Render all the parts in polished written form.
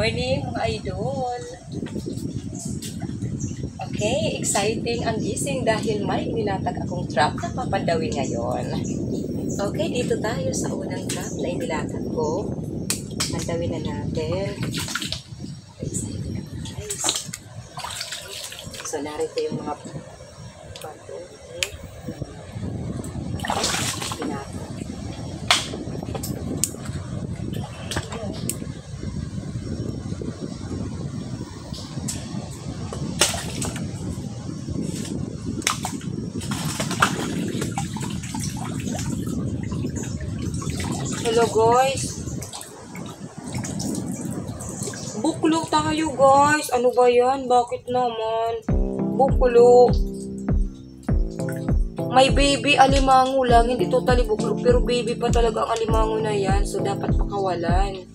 morning mga idol. Okay, exciting ang gising dahil may inilatag akong trap na papandawin ngayon. Okay, dito tayo sa unang trap na inilatag ko. Pandawin na natin. Exciting guys. So, narito yung mga pato. Hello guys. Buklo tayo guys. Ano ba yan? Bakit naman? Buklo. May baby alimango lang. Hindi totally buklo. Pero baby pa talaga ang alimango na yan. So dapat pakawalan.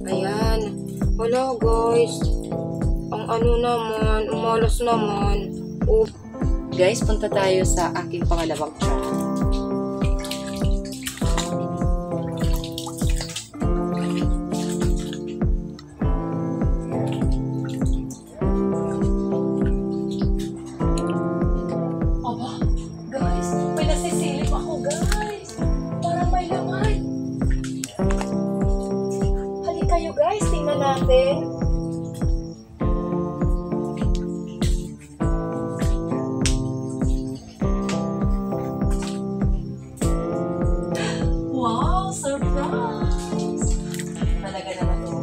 Ayan. Wala guys. Ang ano naman. Umalas naman. Oh. Guys, punta tayo sa aking pangalawang trap. Guys, tingnan natin. Wow, surprise! Talaga naman ito.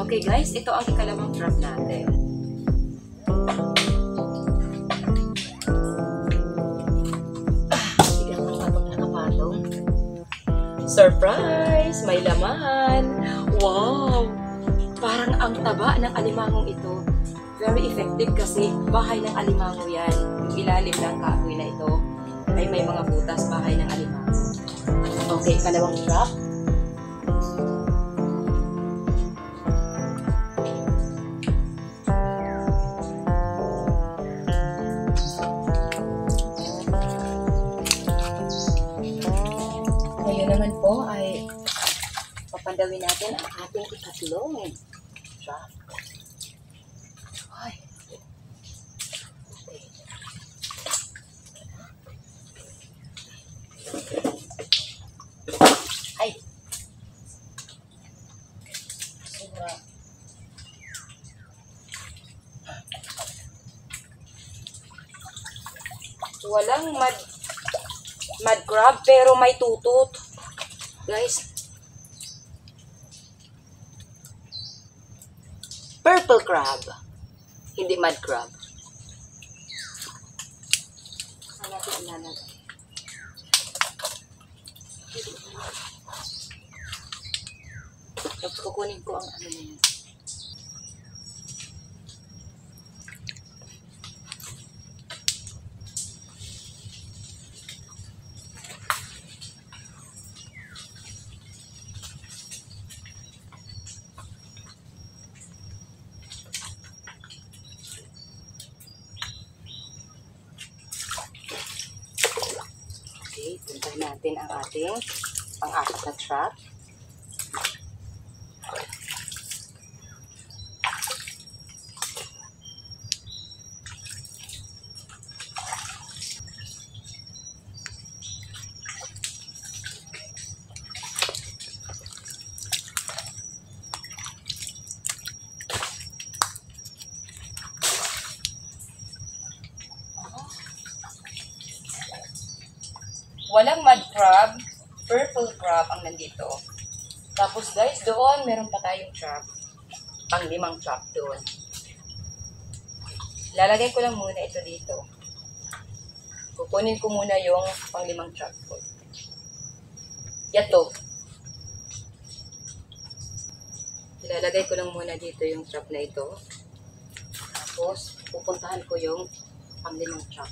Okay guys, ito ang ikalawang trap natin. Bigyan ko patong nakapatong. Surprise! May laman! Wow! Parang ang taba ng alimangong ito. Very effective kasi bahay ng alimango yan. Yung ilalim ng kahoy na ito ay may mga butas bahay ng alimango. Okay, ikalawang trap. Ngayon naman po ay papandawin natin ang ating ikatlong trap. Ay. Okay. Ay. Sobra. Walang mud crab pero may tutot. Guys. Purple crab. Hindi mud crab. Ano natin ilalagay? Tapos kukunin ko ang ano na yun. Okay, puntahan natin ang ating pang-apat na trap. Walang mud crab, purple crab ang nandito. Tapos guys, doon meron pa tayong trap. Pang-limang trap doon. Lalagay ko lang muna ito dito. Kukunin ko muna yung pang-limang trap ko. Yato. Ilalagay ko lang muna dito yung trap na ito. Tapos, pupuntahan ko yung pang-limang trap.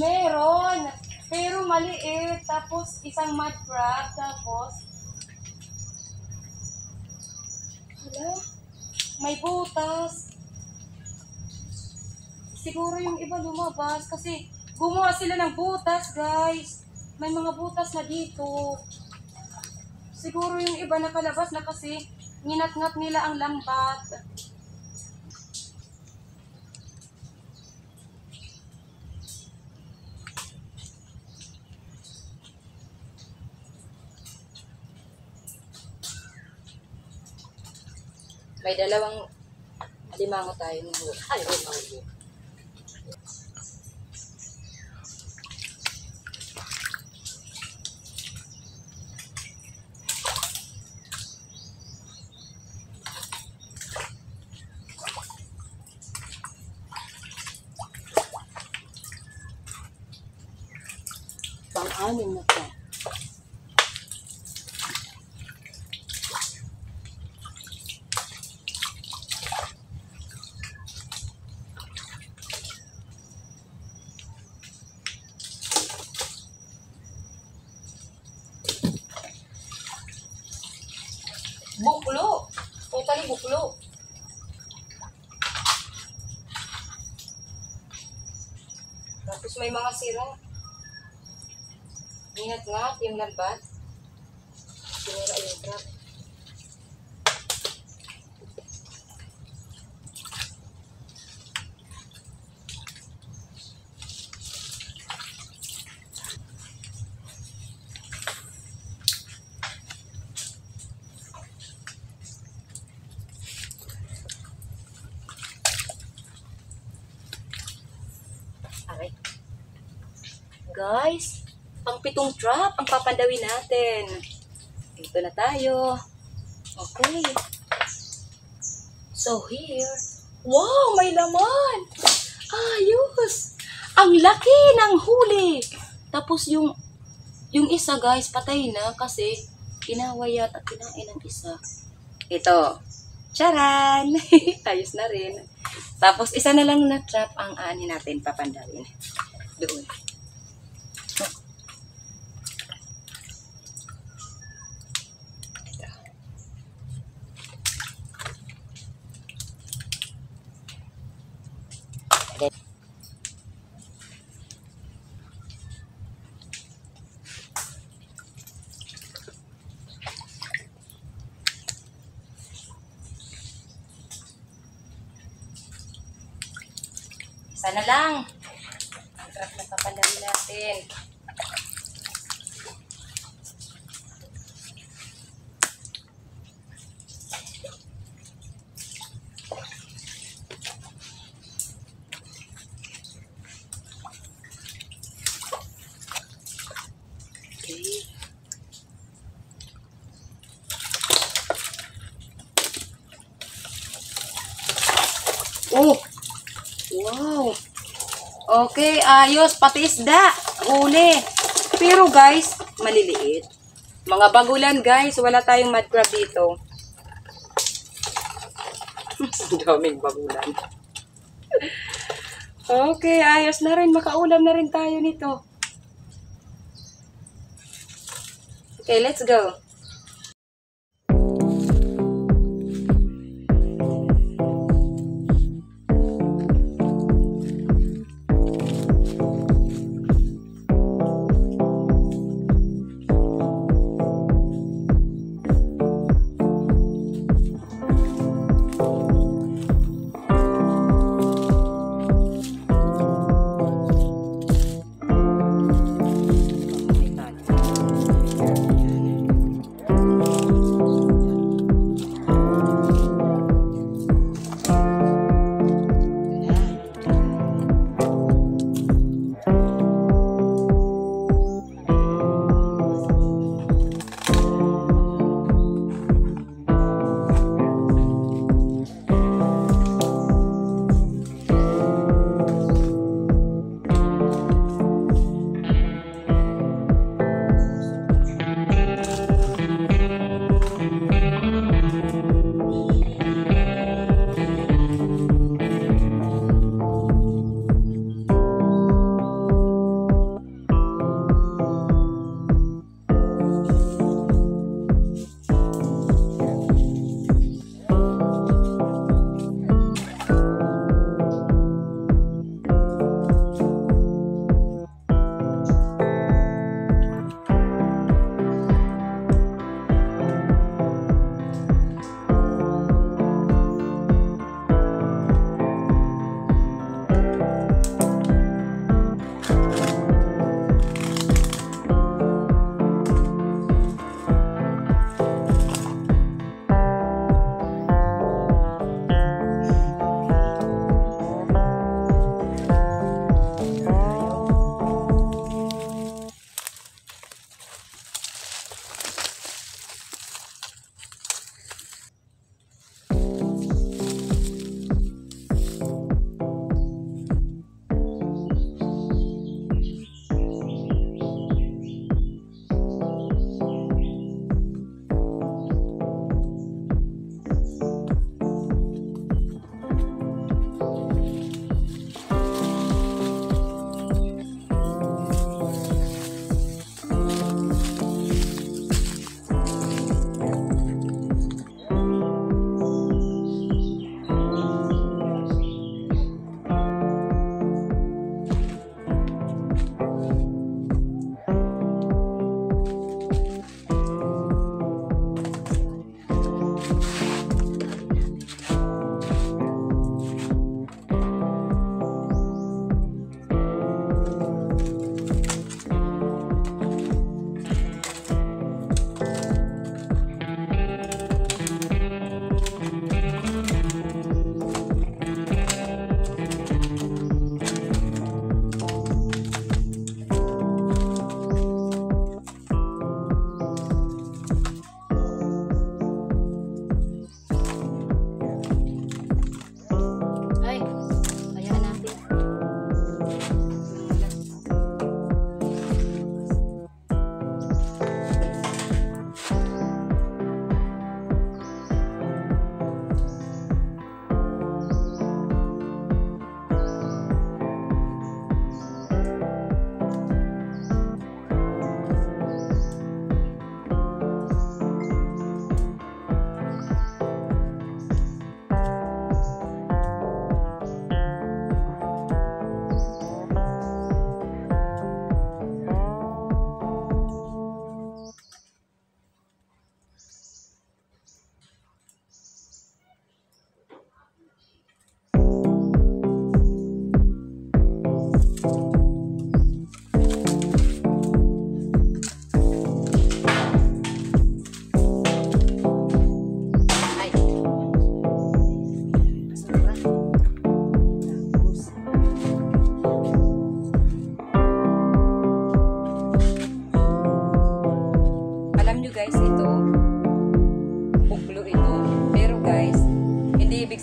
Meron. Pero maliit. Tapos isang mud crab. Tapos, hala, may butas. Siguro yung iba lumabas kasi gumawa sila ng butas, guys. May mga butas na dito. Siguro yung iba nakalabas na kasi ninat-ngat nila ang lambat. May dalawang alimango tayo ng alimango. Pang-anim na pa. Buklo. Totally buklo. Tapos may mga sira. Ingat-ngat yung lambat. Sinira yung trap. Okay. Guys, pang pitong trap ang papandawin natin. Dito na tayo. Okay. So here. Wow, may laman! Ayos! Ang laki ng huli! Tapos yung isa guys, patay na kasi kinawayat at kinain ng isa. Ito. Charan! Ayos na rin. Tapos isa na lang na trap ang ani natin papandawin. Doon. Isa na lang. Ang trap na papandawin natin. Okay. Oh! Wow! Okay, ayos. Pati isda. Huli. Pero guys, maliliit. Mga bagulan guys. Wala tayong mud crab dito. Daming bagulan. Okay, ayos na rin. Makaulam na rin tayo nito. Okay, let's go.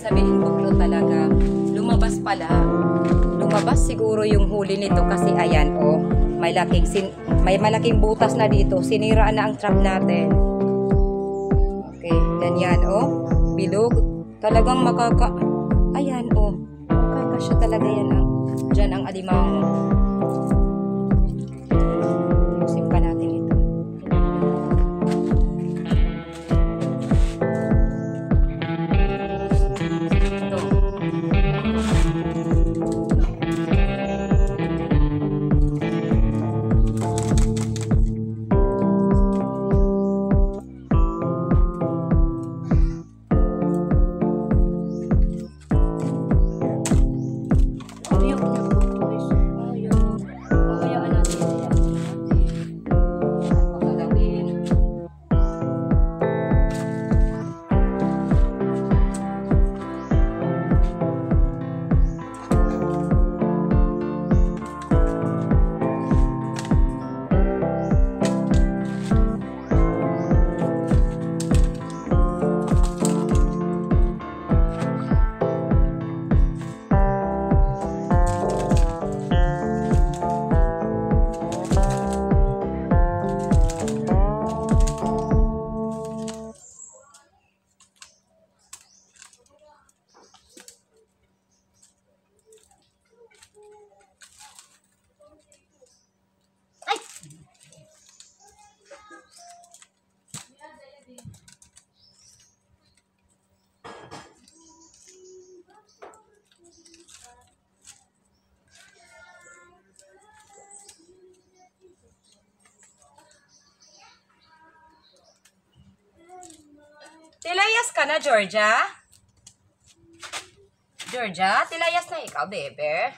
sabihin buklo talaga. Lumabas pala. Lumabas siguro yung huli nito kasi ayan oh. May malaking butas na dito. Siniraan na ang trap natin. Okay, ganyan oh. Bilog. Talagang ayan oh. Makakasya talaga yan ang dyan ang alimango. Ayusin pa natin ito. Tilayas ka na, Georgia? Georgia, tilayas na ikaw, bebe.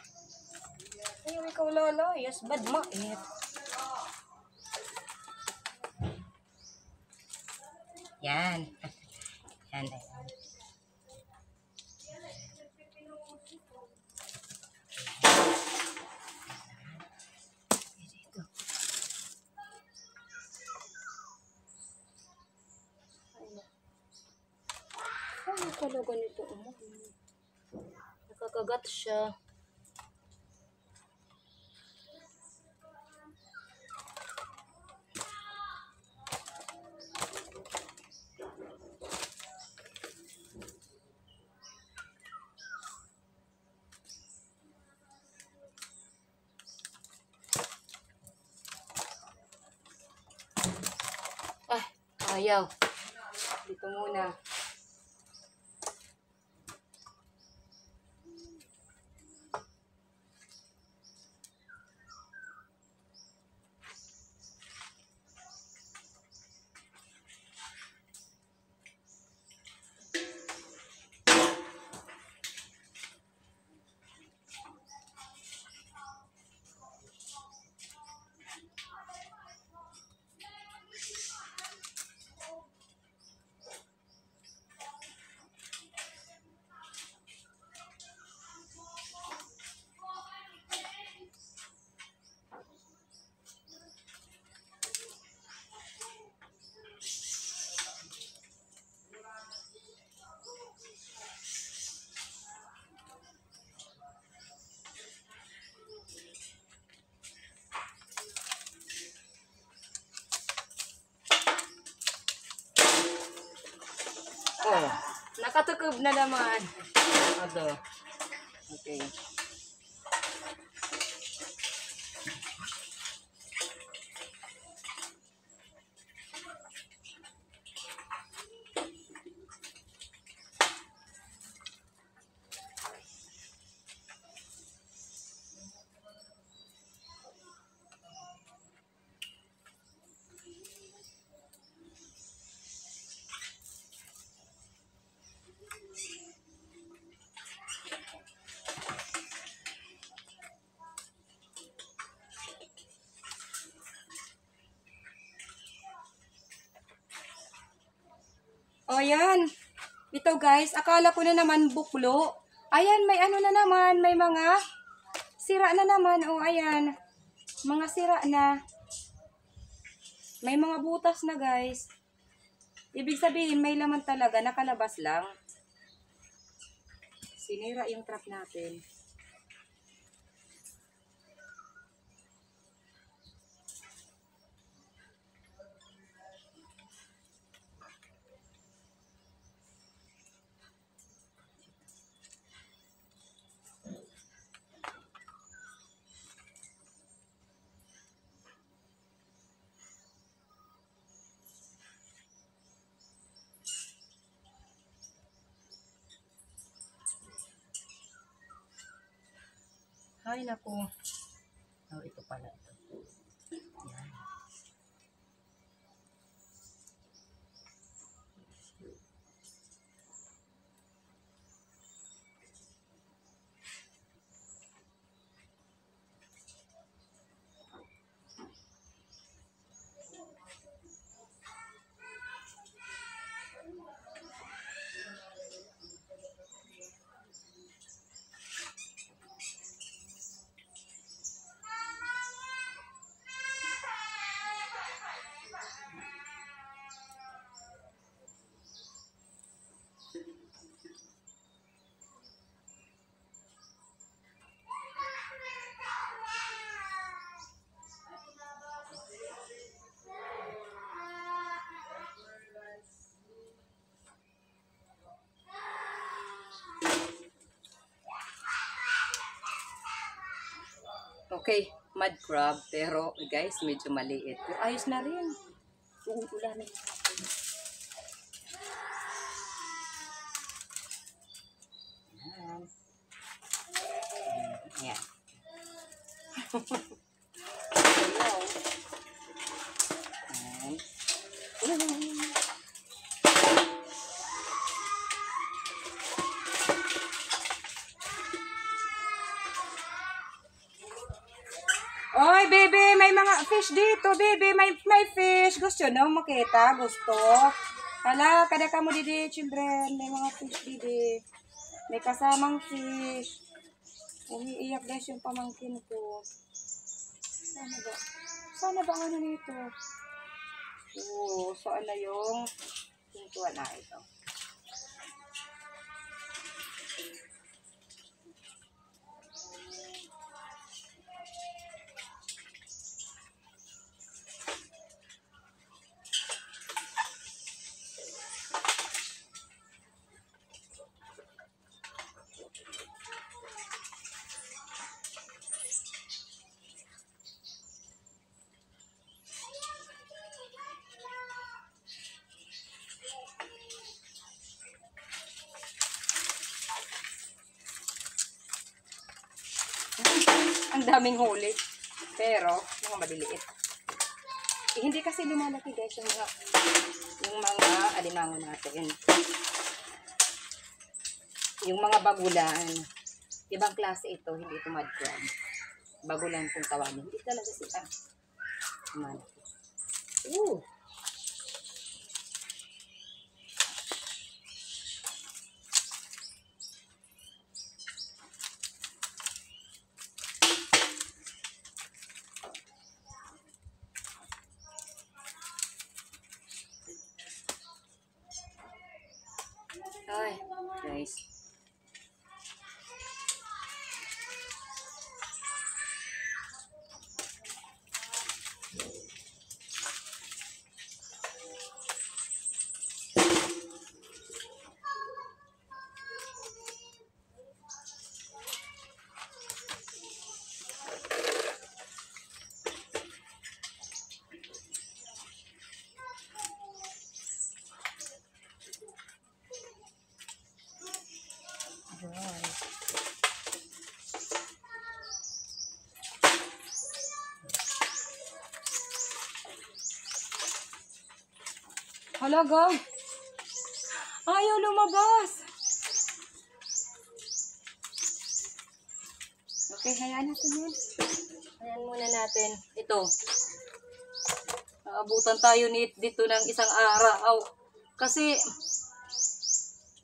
Ayaw ikaw lalayas. Bad mait. Yan. Yan. Ano talaga nito? Nakakagat siya. Ayaw. Dito muna. Oh, nakatukob na naman. Ito. Okay. O, yan. Ito guys, akala ko na naman buklo. Ayan, may ano na naman, may mga sira na naman. O, ayan. Mga sira na. May mga butas na guys. Ibig sabihin, may laman talaga, nakalabas lang. Sinira yung trap natin. Ay, naku. Oh, ito pala ito. Yan. Okay, mud crab, pero guys, medyo maliit. Pero ayos na rin. Uulanin natin. Yan. Ayan. Oy, baby, may mga fish dito, baby. May fish. Gusto nyo makita? Gusto? Hala, kada ka mo didi, children. May mga fish didi. May kasamang fish. Umiiyak guys yung pamangkin ko. Sana ba? Sana ba ano nito? Oo, saan na yung pintuan na ito? Ang daming huli. Pero, mga maliliit. Hindi kasi lumalaki guys yung mga alimango natin. Yung mga bagulan. Ibang klase ito, hindi ito mud crab. Bagulan kung tawagin. Hindi talaga sila. Malaki. Ooh! Ay, guys. Halaga. Ayaw lumabas. Okay, hayaan natin yun. Hayaan muna natin. Ito. Naabutan tayo dito ng isang araw. Kasi,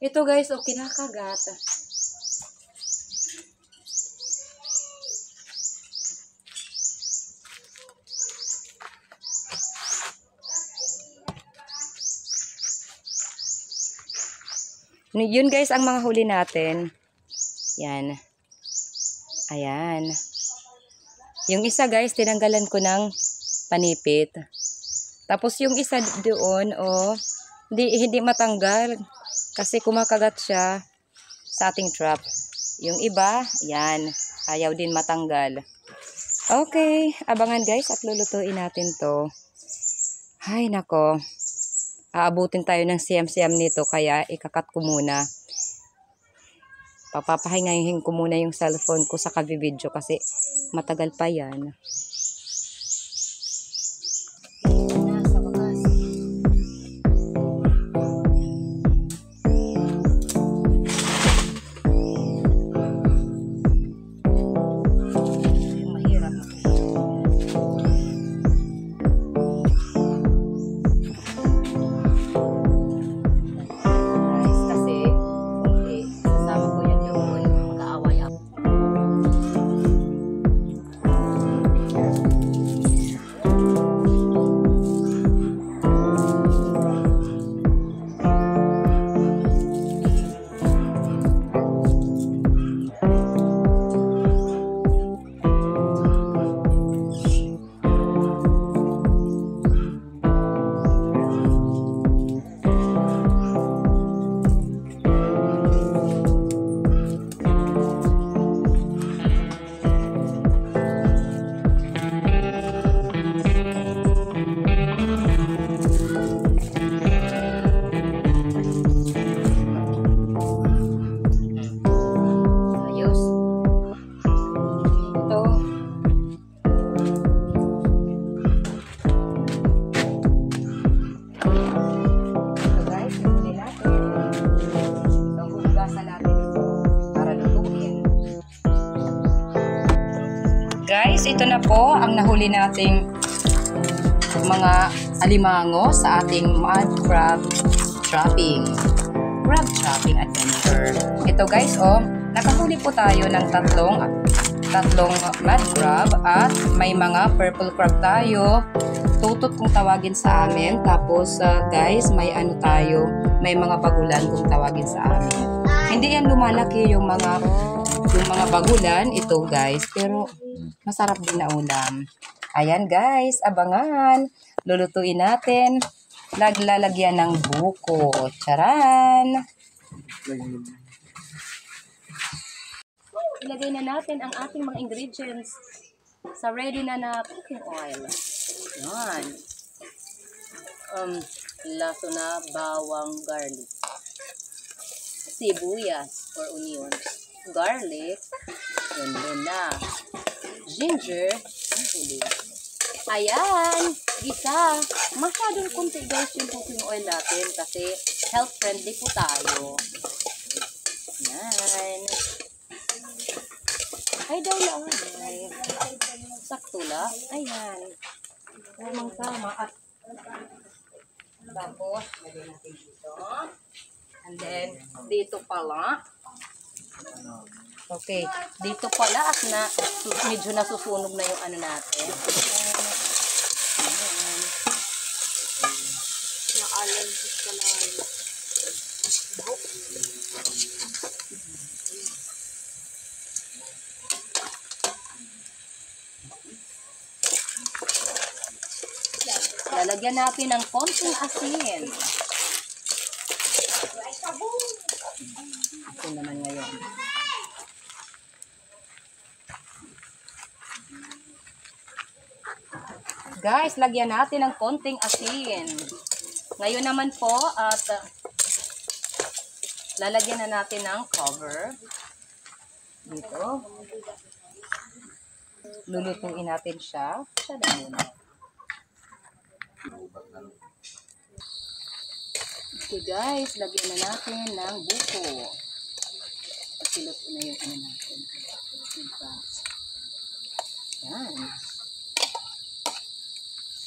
ito guys, oh, kinakagat. Yun guys ang mga huli natin. Yan. Ayan. Yung isa guys, tinanggalan ko ng panipit. Tapos yung isa doon, oh, hindi matanggal. Kasi kumakagat siya sa ating trap. Yung iba, yan. Ayaw din matanggal. Okay, abangan guys at lulutuin natin to. Ay nako. Aabutin tayo ng siyam-siyam nito kaya ikakat ko muna. Papapahingahin ko muna yung cellphone ko sa kabibidyo kasi matagal pa yan. Nasa bakas. Mahirap. Guys, ito na po ang nahuli nating mga alimango sa ating mud crab trapping. Crab trapping adventure. Ito guys, oh, nakahuli po tayo ng tatlong mud crab at may mga purple crab tayo. Tutot kung tawagin sa amin. Tapos guys, may ano tayo, may mga bagulan kung tawagin sa amin. Hindi yan lumalaki yung mga bagulan ito guys, pero masarap din na ulam. Ayan guys, abangan. Lulutuin natin. Lalagyan ng buko. Charan! Ilagay na natin ang ating mga ingredients sa ready na cooking oil. Yan. Laso na bawang, garlic. Sibuyas or onions. Garlic. Yun na. Ginger. Ayan. Gisa. Masyadong kunti guys yung cooking oil natin kasi health friendly po tayo. Yan. Ay daw lang. Sakto lang. Ayan. Tamang-tama. At tapos, lagyan natin dito. And then, dito pala. Okay. Dito pala at medyo nasusunog na yung ano natin. Na-allergic ka na. Lalagyan natin ng konting asin. Asin naman ngayon. Guys, lagyan natin ng konting asin. Ngayon naman po, at lalagyan na natin ng cover. Dito. Lulutuin natin siya. Siya na muna. Okay guys, lagyan na natin ng buko. Silot na yung ano natin. Yan.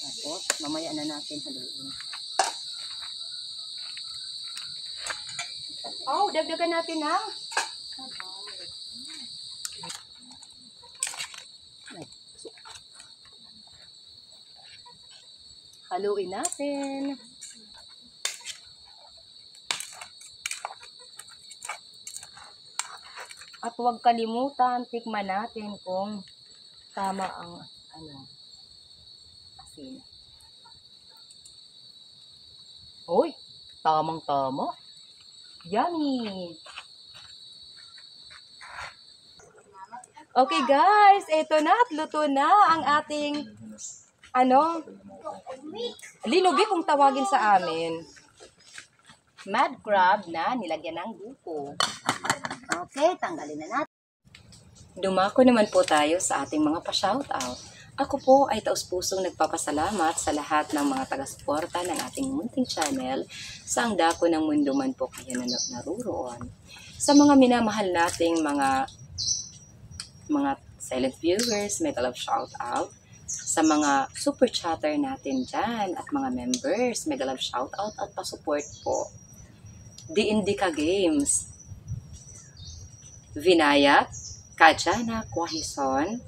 Tapos, mamaya na natin haluin. Oh, dagdagan natin na. Haluin natin. At huwag kalimutan, tikman natin kung tama ang asin. Uy, tamang-tama. Yummy! Okay guys, eto na at luto na ang ating linubi kung tawagin sa amin. Mud crab na nilagyan ng buko. Okay, tanggalin na natin. Dumako naman po tayo sa ating mga pa-shoutout. Ako po ay taus-pusong nagpapasalamat sa lahat ng mga taga-suporta ng ating munting channel sa ang dako ng mundo man po kayo naruroon. Sa mga minamahal nating mga silent viewers, mega love shoutout. Sa mga super chatter natin dyan at mga members, mega love shoutout at pa-support po. The Indica Games, Vinaya, Kajana, Kwahison,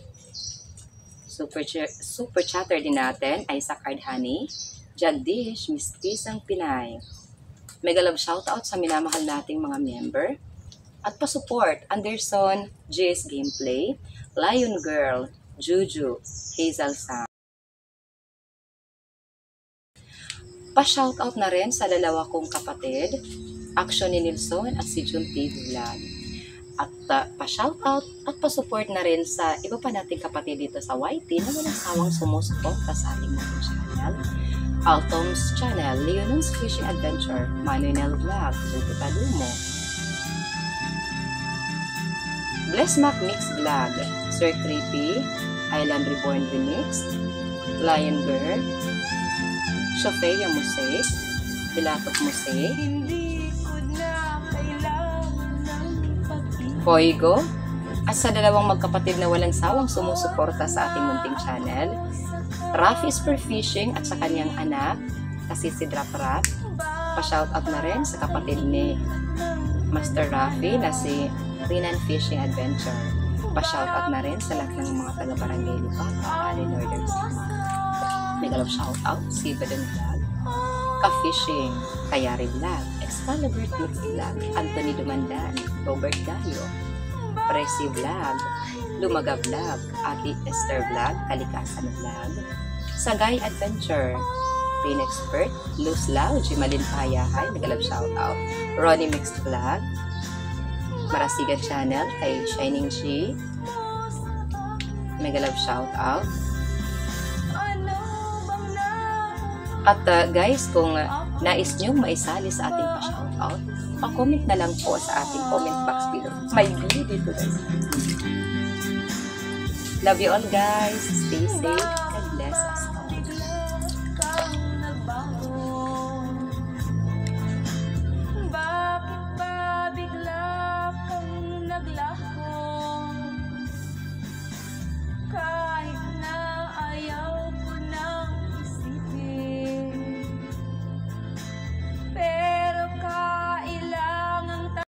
super chatter din natin ay sa Cardhani, Jagdish, Mistisang Pinay. Mega love shoutout sa minamahal nating mga member at pa-support Anderson, J's Gameplay, Lion Girl, Juju, Hazel Sam. Pa-shoutout na rin sa dalawa kong kapatid, Action ni Nilson at si Jun TV Vlog. At pa-shoutout at pa-support na rin sa iba pa nating kapatid dito sa YT na walang sawang sumusuporta sa ating mga channel. Altom's Channel, Leonon's Fishing Adventure, Manuel Vlog, Tuti Palumo, Bless Mac Mix Vlog, Sir Creepy, Island Reborn Remix, Lion Girl, Sofia Musek, Pilatok Musek, Koigo, at sa dalawang magkapatid na walang sawang sumusuporta sa ating munting channel, Rafi's Per Fishing at sa kanyang anak, kasi si Drap Rap. Pa-shoutout na rin sa kapatid ni Master Rafi na si Rinan Fishing Adventure. Pa-shoutout na rin sa lahat ng mga taga-barangay Lipata, Allen Northern Sama. Mega love shoutout, si Baden Vlog, Ka-Fishing, Kayari Vlog, Excalibur Mix Vlog, Anthony Dumandan, Robert Gayo, Presi Vlog, Lumaga Vlog, Ate Esther Vlog, Kalikasan Vlog, Sagay Adventure, Pain Expert, Luz Lau, Jimalin Payahay, Mega love shoutout, Ronnie Mixed Vlog, Marasigan Channel, kay Shining G, Mega love shoutout. At guys, kung nais nyo maisali sa ating pa-shoutout, pa-comment na lang po sa ating comment box below. May video dito guys. Love you all guys. Stay safe. God bless us.